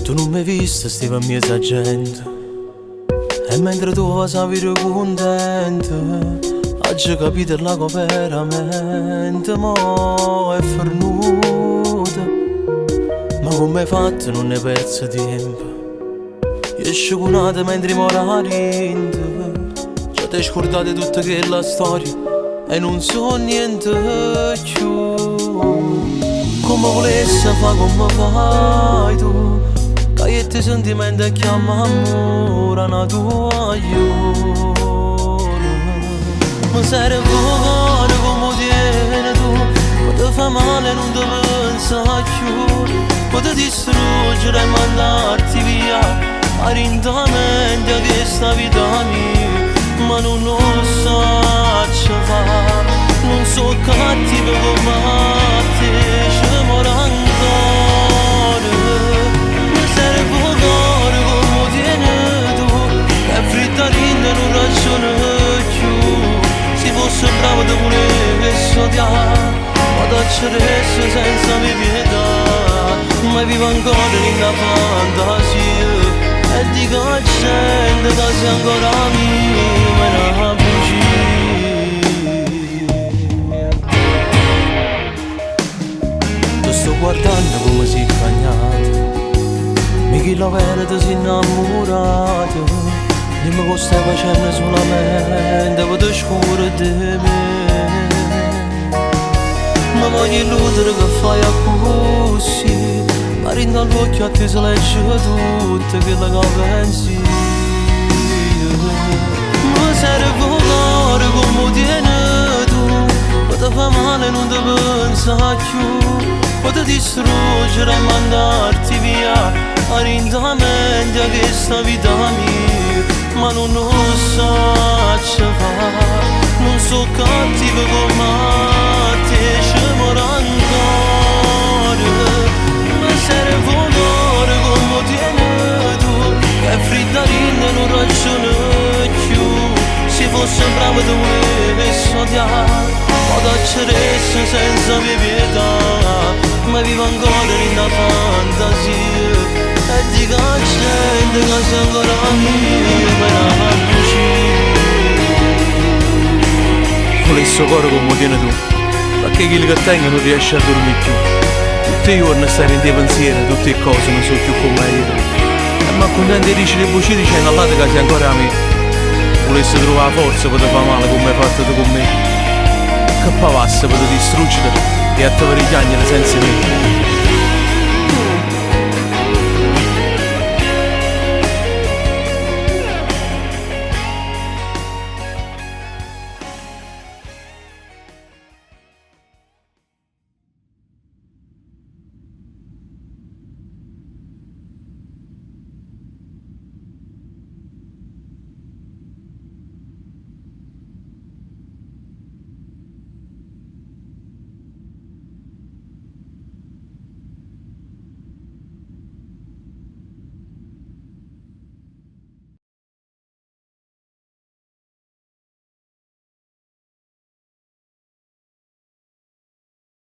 Tu non mi hai visto, stiva a mia gente. E mentre tu passavi contento, oggi capito la veramente mo è fernuta. Ma come hai fatto non ne perso tempo? Io sciugunate mentre mora rinde. Già ti scordate tutta quella storia e non so niente più. Come volessi fa come fai tu, che ti sentimenti e chiama amore una tua aiuto. Ma serve cuore come tieni tu, quando fa male non ti pensa più, quando ti distruggere e mandarti via arindamente a questa vita mia. Ma non lo so fare, non so cattivo come te, ci muore ancora. Mi serve un cuore come tieni tu, che fritta rinda non ragiona più. Se fosse bravo ti volessi odiare, ma t'acceresse senza mia pietà. Ma vivo ancora nella fantasia e dico a gente che sei ancora mia, ma è una bugia. Ti sto guardando come si è bagnato, mi chi la vera ti sei innamorato. Dimmi cosa stai facendo solamente per te scuro di me. Ma voglio illudere che fai così, ma rinda all'occhio a te se legge tutto quello che pensi. Ma serve un cuore come tieni tu, quando fa male non ti pensa più, quando ti distruggere e mandarti via arindamente a questa vita mia. Ma non lo so fare, non so cattivo come te, ci muore ancora. Ma serve un cuore come tieni tu, che fritta rinda non ragiona più. Se fosse bravo ti volessi odiare, o t'acceresse senza mia pietà. Ma vivo ancora nella fantasia e dico a gente che sei ancora mia, ma è una bugia. Volessi cuore come tieni tu, perché quelli che tengo non riesce a dormire più. Tutti i giorni stare in dei pensieri, tutte le cose non so più come ieri. E ma contenti dici le bugie dicendo all'altro che sei ancora mia. Volessi trovare la forza per te fare male come hai fatto tu con me, che pavasse per te distruggere e a te per gli agnelli senza me.